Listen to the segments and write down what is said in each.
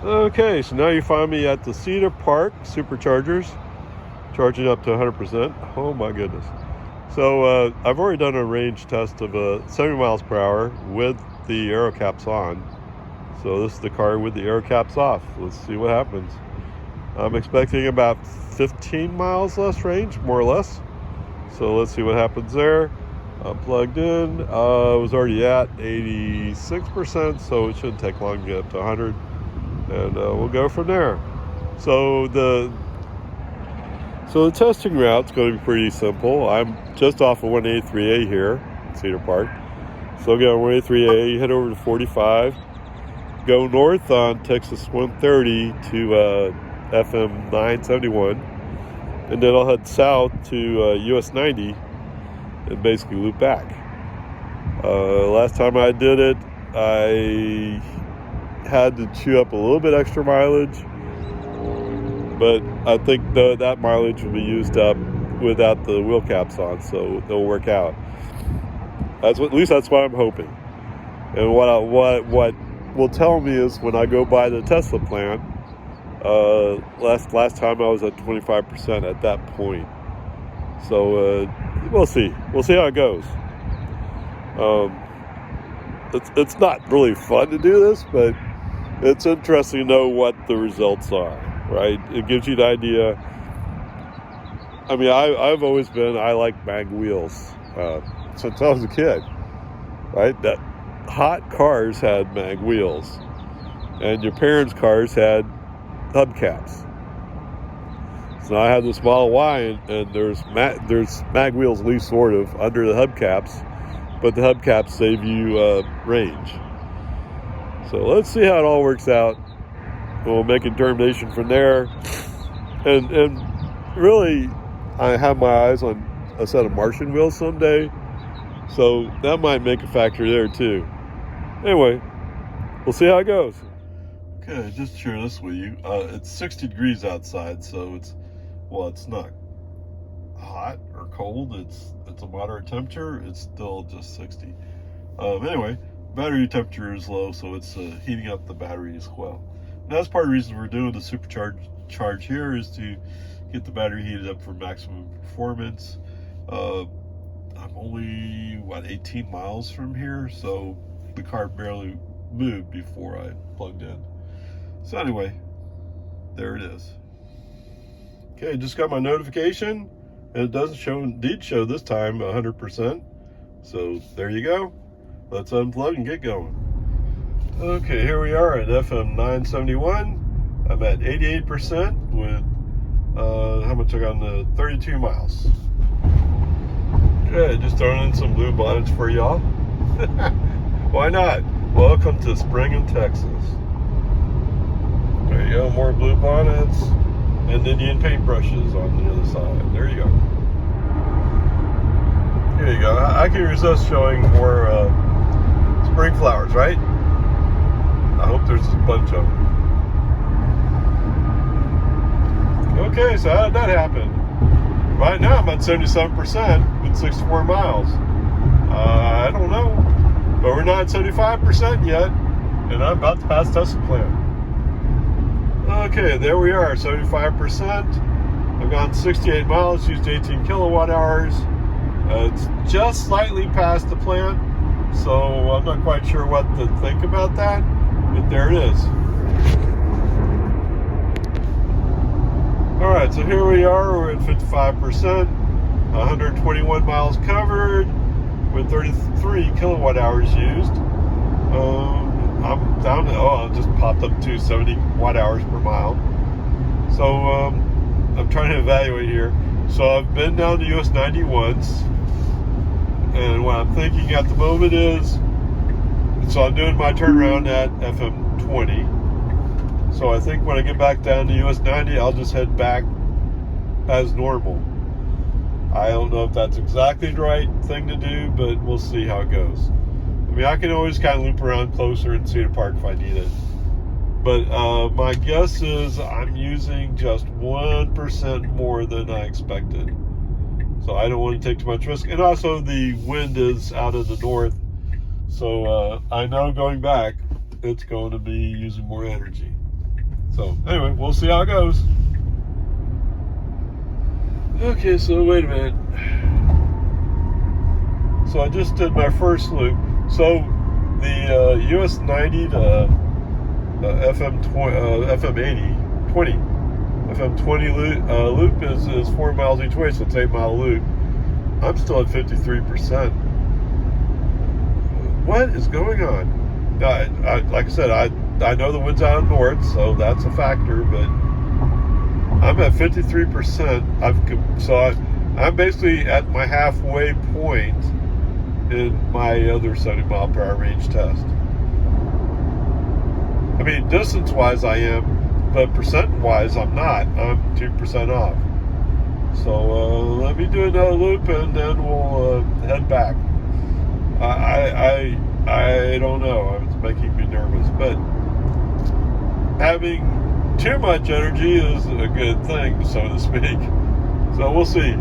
Okay, so now you find me at the Cedar Park Superchargers, charging up to 100%. Oh my goodness. So I've already done a range test of 70 miles per hour with the aero caps on. So this is the car with the aero caps off. Let's see what happens. I'm expecting about 15 miles less range, more or less. So let's see what happens there. I'm plugged in. I was already at 86%, so it shouldn't take long to get up to 100. And we'll go from there. So the testing route's going to be pretty simple. I'm just off of 183A here, Cedar Park. So I'll get on 183A, head over to 45, go north on Texas 130 to FM 971, and then I'll head south to US 90 and basically loop back. Last time I did it, I had to chew up a little bit extra mileage, but I think that mileage will be used up without the wheel caps on, so it'll work out. At least that's what I'm hoping. And what will tell me is when I go by the Tesla plant. Last time I was at 25% at that point. So we'll see. We'll see how it goes. It's not really fun to do this, but it's interesting to know what the results are, right? It gives you an idea. I mean, I've always been, I like mag wheels since I was a kid, right? That hot cars had mag wheels, and your parents' cars had hubcaps. So now I have this Model Y, and there's mag wheels, at least sort of, under the hubcaps, but the hubcaps save you range. So let's see how it all works out. We'll make a determination from there. And really, I have my eyes on a set of Martian wheels someday, so that might make a factor there too. Anyway, we'll see how it goes. Okay, just to share this with you. It's 60 degrees outside, so it's not hot or cold. It's a moderate temperature. It's still just 60. Anyway, battery temperature is low, so it's heating up the battery as well. And that's part of the reason we're doing the supercharge here, is to get the battery heated up for maximum performance. I'm only 18 miles from here, so the car barely moved before I plugged in. So anyway, there it is. Okay, just got my notification, and it doesn't indeed show this time 100%. So there you go. Let's unplug and get going. Okay, here we are at FM 971. I'm at 88% with how much I got on the 32 miles. Okay, just throwing in some blue bonnets for y'all. Why not? Welcome to spring in Texas. There you go, more blue bonnets and Indian paintbrushes on the other side. There you go. Here you go. I can resist showing more spring flowers, right? I hope there's a bunch of them. Okay, so how did that happen? Right now I'm at 77% with 64 miles. I don't know, but we're not at 75% yet, and I'm about to pass Tesla plant. Okay, there we are, 75%. I've gone 68 miles, used 18 kilowatt hours. It's just slightly past the plant, so I'm not quite sure what to think about that, but there it is. All right, so here we are, we're at 55%, 121 miles covered with 33 kilowatt hours used. I'm down to, it just popped up to 70 watt hours per mile. So I'm trying to evaluate here. So I've been down to US 90 once, and what I'm thinking at the moment is, so I'm doing my turnaround at FM 20. So I think when I get back down to US 90, I'll just head back as normal. I don't know if that's exactly the right thing to do, but we'll see how it goes. I mean, I can always kind of loop around closer in Cedar Park if I need it. But my guess is I'm using just 1% more than I expected. So I don't want to take too much risk. And also the wind is out of the north. So I know going back, it's going to be using more energy. So anyway, we'll see how it goes. Okay, so wait a minute. So I just did my first loop. So the US 90 to FM 20 FM 20 loop is 4 miles each way, so it's 8 mile loop. I'm still at 53%. What is going on? Like I said, I know the wind's out of north, so that's a factor, but I'm at 53%. I'm basically at my halfway point in my other 70 mile per hour range test. I mean, distance-wise I am, but percent-wise I'm not. I'm 2% off. So let me do another loop and then we'll head back. I don't know. It's making me nervous, but having too much energy is a good thing, so to speak. So we'll see.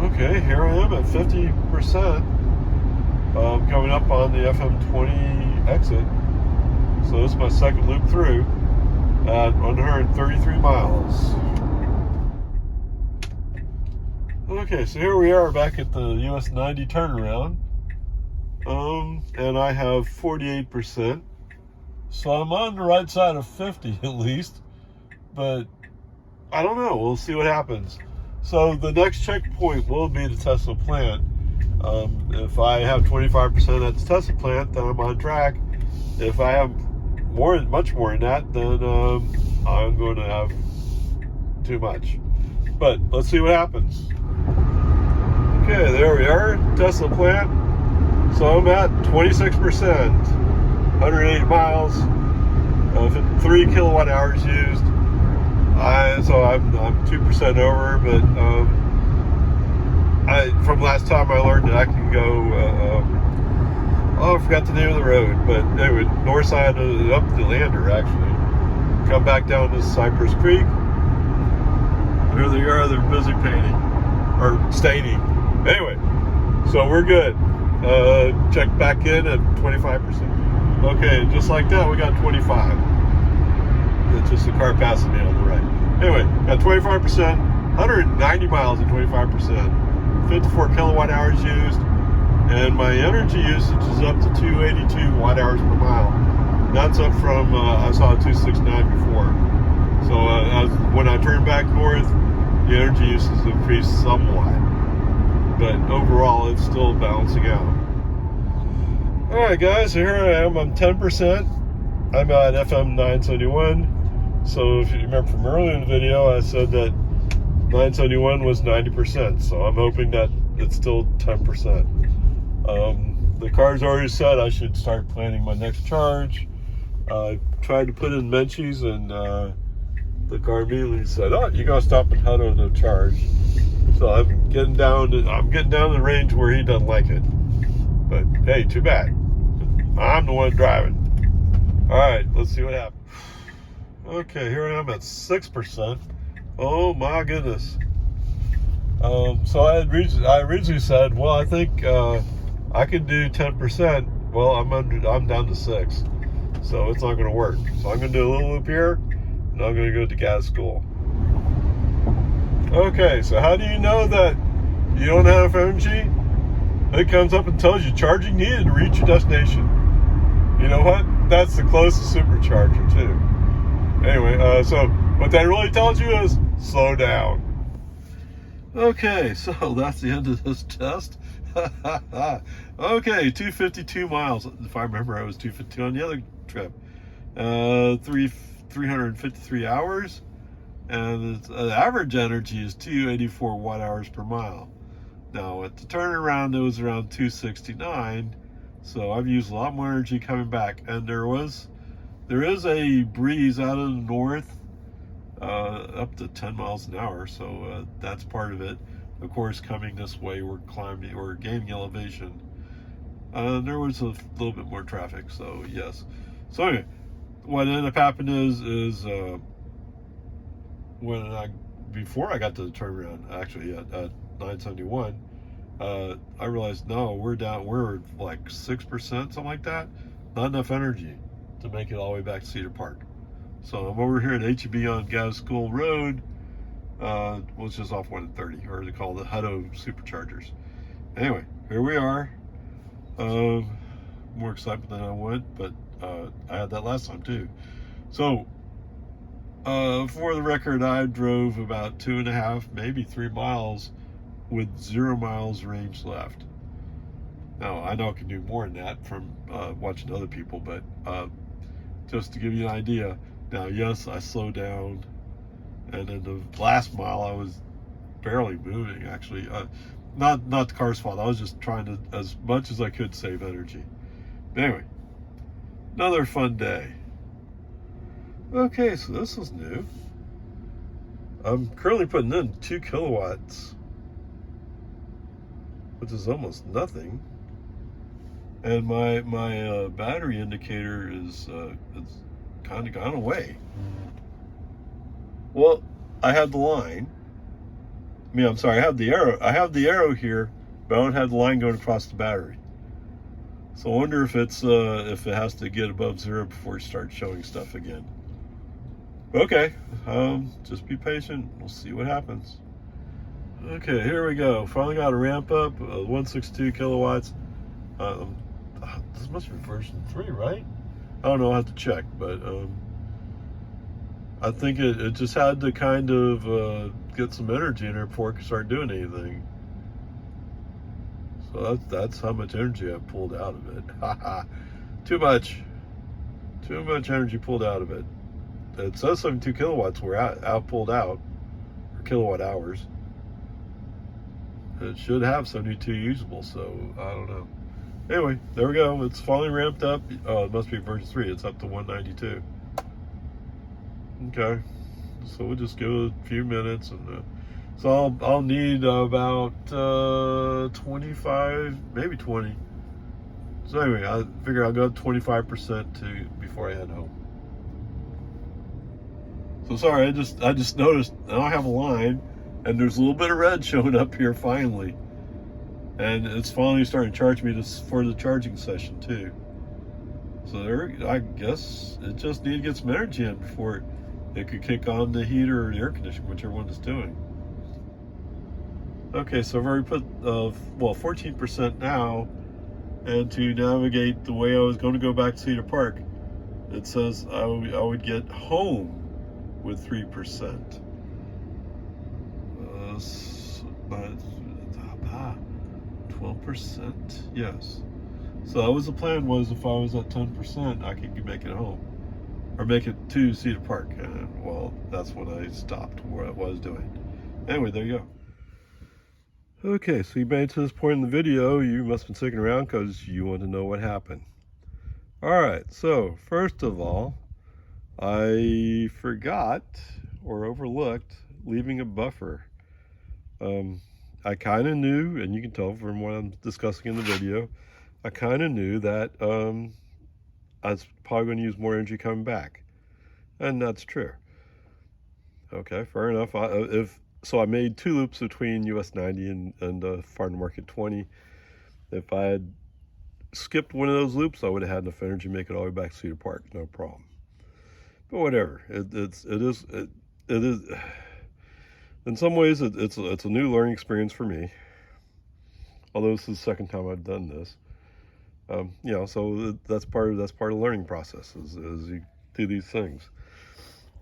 Okay, here I am at 50%. Coming up on the FM 20 exit. So this is my second loop through at 133 miles. Okay, so here we are back at the US 90 turnaround. And I have 48%. So I'm on the right side of 50 at least. But I don't know. We'll see what happens. So the next checkpoint will be the Tesla plant. If I have 25% at the Tesla plant, then I'm on track. If I have much more than that, then I'm going to have too much. But let's see what happens. Okay, there we are, Tesla plant. So I'm at 26%, 108 miles, 3 kilowatt hours used. So I'm 2% over, but from last time I learned that I can go. I forgot the name of the road, but anyway, north side up to Lander actually. Come back down to Cypress Creek. Here they are. They're busy painting or staining. Anyway, so we're good. Check back in at 25%. Okay, just like that, we got 25. It's just a car passing me on the right. Anyway, got 25%, 190 miles at 25%, 54 kilowatt hours used, and my energy usage is up to 282 watt hours per mile. That's up from, I saw 269 before. So when I turn back north, the energy usage increased somewhat. But overall, it's still balancing out. Alright guys, so here I am, I'm 10%. I'm at FM 971. So if you remember from earlier in the video, I said that 971 was 90%. So I'm hoping that it's still 10%. The car's already said I should start planning my next charge. I tried to put in Menchie's and the car immediately said, "Oh, you gotta stop and Hutto to charge." So I'm getting down to the range where he doesn't like it. But hey, too bad. I'm the one driving. All right, let's see what happens. Okay, here I am at 6%. Oh my goodness. So I originally said, well, I think I could do 10%. Well, I'm down to 6, so it's not going to work. So I'm going to do a little loop here, and I'm going to go to gas school. Okay, so how do you know that you don't have energy? It comes up and tells you charging needed to reach your destination. You know what? That's the closest supercharger too. Anyway, so what that really tells you is slow down. Okay, so that's the end of this test. Okay, 252 miles. If I remember, I was 252 on the other trip. 353 hours. And the average energy is 284 watt hours per mile. Now at the turnaround, it was around 269. So I've used a lot more energy coming back. And there is a breeze out of the north, up to 10 miles an hour. So that's part of it. Of course, coming this way, we're gaining elevation. There was a little bit more traffic, so yes. So anyway, what ended up happening is before I got to the turnaround, actually at 971, I realized no, we're like 6%, something like that. not enough energy to make it all the way back to Cedar Park. So I'm over here at HEB on Gaz School Road, which is off 130, or they call it the Hutto Superchargers. Anyway, here we are. More excitement than I wanted, but I had that last time too. So, for the record, I drove about 2.5, maybe 3 miles with 0 miles range left. Now, I know I can do more than that from watching other people, but just to give you an idea. Now, yes, I slowed down, and in the last mile, I was barely moving, actually. Not the car's fault. I was just trying to, as much as I could, save energy. But anyway, another fun day. Okay, so this is new. I'm currently putting in 2 kilowatts, which is almost nothing. And my battery indicator is it's kind of gone away. Well, I have the line. I'm sorry, I have the arrow. I have the arrow here, but I don't have the line going across the battery. So I wonder if it's if it has to get above 0 before it starts showing stuff again. Okay, just be patient. We'll see what happens. Okay, here we go. Finally got a ramp up, 162 kilowatts. This must be version 3, right? I don't know, I'll have to check, but I think it just had to kind of get some energy in there before it could start doing anything. So that's how much energy I pulled out of it. Too much energy pulled out of it. It says 72 kilowatts were pulled out, or kilowatt hours. It should have 72 usable, so I don't know. Anyway, there we go. It's finally ramped up. Oh, it must be version 3. It's up to 192. Okay, so we'll just give it a few minutes, and so I'll need about 25, maybe 20. So anyway, I figure I'll go 25% before I head home. So sorry, I just noticed now I have a line, and there's a little bit of red showing up here finally, and it's finally starting to charge me for the charging session too. So there, I guess it just needs to get some energy in before it could kick on the heater or the air conditioner, whichever one is doing. Okay, so I've already put 14% now, and to navigate the way I was going to go back to Cedar Park, it says I would get home with 3%. 12%, yes. So that was the plan, was if I was at 10%, I could make it home, or make it to Cedar Park. And well, that's when I stopped what I was doing. Anyway, there you go. Okay, so you made it to this point in the video. You must have been sticking around because you want to know what happened. Alright, so first of all, I forgot or overlooked leaving a buffer. I kind of knew, and you can tell from what I'm discussing in the video, I kind of knew that I was probably going to use more energy coming back. And that's true. Okay, fair enough. So I made 2 loops between US 90 and Farm to Market 20. If I had skipped one of those loops, I would have had enough energy to make it all the way back to Cedar Park, no problem. But whatever, it is. In some ways, it's a new learning experience for me. Although this is the second time I've done this, so that's part of the learning process is you do these things.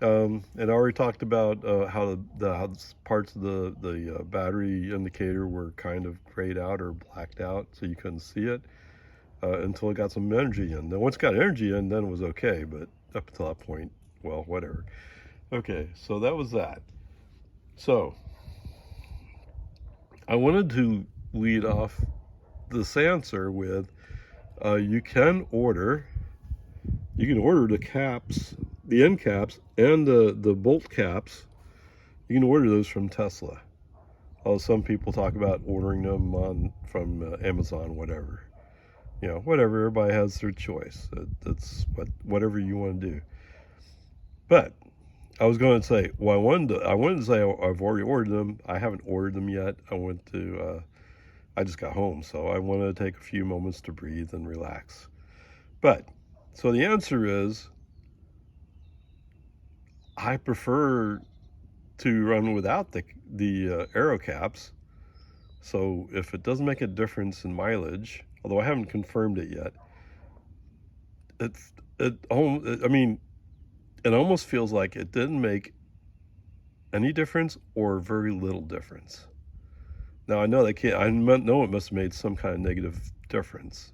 And I already talked about how the parts of the battery indicator were kind of grayed out or blacked out, so you couldn't see it until it got some energy in. Then once it got energy in, then it was okay. But up until that point, well, whatever. Okay, so that was that. So I wanted to lead off this answer with you can order the caps, the end caps, and the bolt caps. You can order those from Tesla. Some people talk about ordering them from Amazon, whatever. Whatever. Everybody has their choice. That's whatever you want to do. But I was going to say, well, I wanted to say I've already ordered them. I haven't ordered them yet. I just got home, so I wanted to take a few moments to breathe and relax. But So the answer is, I prefer to run without the aero caps. So if it doesn't make a difference in mileage, although I haven't confirmed it yet, I mean, it almost feels like it didn't make any difference or very little difference. Now I know they can't. I know it must have made some kind of negative difference.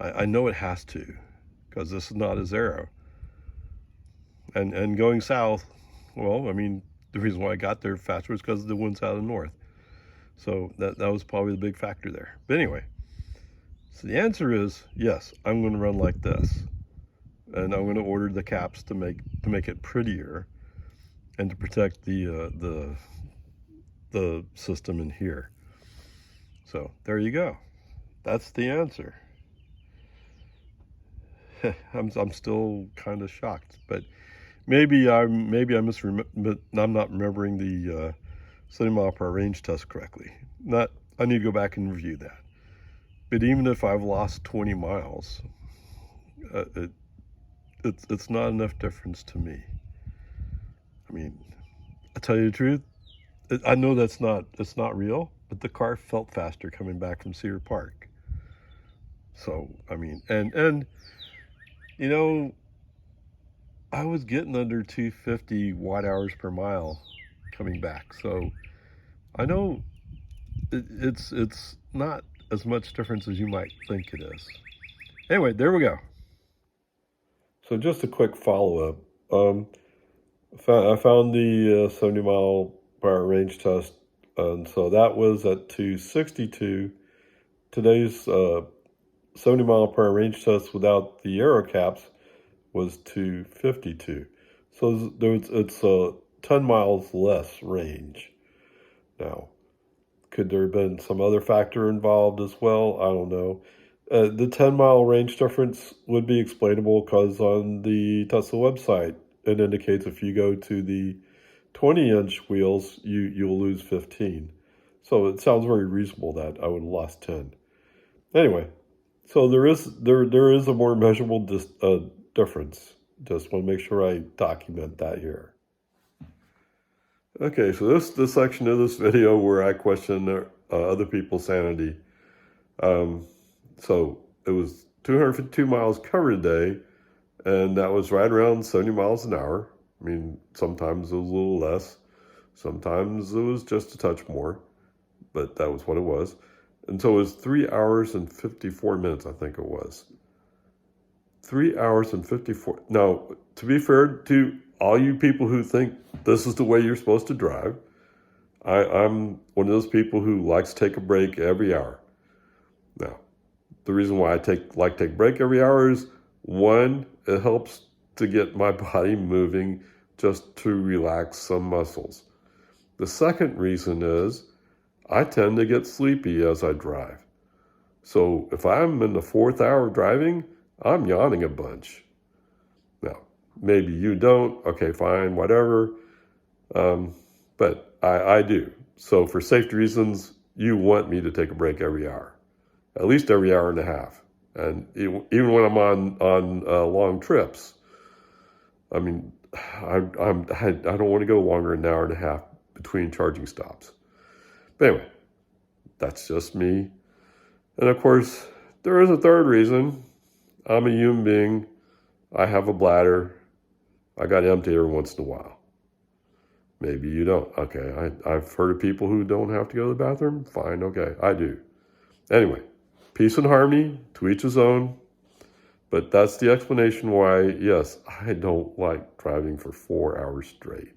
I know it has to, because this is not as aero. And going south, well, I mean, the reason why I got there faster was because the wind's out of the north. So that was probably the big factor there. But anyway, so the answer is yes, I'm going to run like this. And I'm going to order the caps to make it prettier and to protect the system in here. So there you go. That's the answer. I'm still kind of shocked, but maybe I'm not remembering the 70-mile-per-hour range test correctly. I need to go back and review that. But even if I've lost 20 miles, it's not enough difference to me. I mean, I tell you the truth, I know it's not real, but the car felt faster coming back from Cedar Park. So I mean, and you know, I was getting under 250 watt hours per mile coming back. So I know it's not as much difference as you might think it is. Anyway, there we go. So just a quick follow-up. I found the 70-mile-per-hour range test, and so that was at 262. Today's 70-mile-per-hour range test without the aero caps was 252. So it's 10 miles less range. Now, could there have been some other factor involved as well? I don't know. The 10-mile range difference would be explainable because on the Tesla website, it indicates if you go to the 20-inch wheels, you'll lose 15. So it sounds very reasonable that I would have lost 10. Anyway, so there is a more measurable difference. Just want to make sure I document that here. Okay, so this section of this video where I question other people's sanity. So it was 252 miles covered today, and that was right around 70 miles an hour. I mean, sometimes it was a little less, sometimes it was just a touch more, but that was what it was. And so it was 3 hours and 54 minutes, I think it was. 3 hours and 54. Now, to be fair to all you people who think this is the way you're supposed to drive, I'm one of those people who likes to take a break every hour. Now, the reason why I like to take a break every hour is, one, it helps to get my body moving just to relax some muscles. The second reason is I tend to get sleepy as I drive. So if I'm in the 4th hour of driving, I'm yawning a bunch. Now, maybe you don't. Okay, fine, whatever. But I do. So for safety reasons, you want me to take a break every hour. At least every hour and a half. And even when I'm on long trips, I mean, I don't want to go longer than an hour and a half between charging stops. But anyway, that's just me. And of course, there is a third reason. I'm a human being. I have a bladder. I got to empty every once in a while. Maybe you don't. Okay, I've heard of people who don't have to go to the bathroom. Fine, okay, I do. Anyway, peace and harmony, to each his own. But that's the explanation why, yes, I don't like driving for 4 hours straight.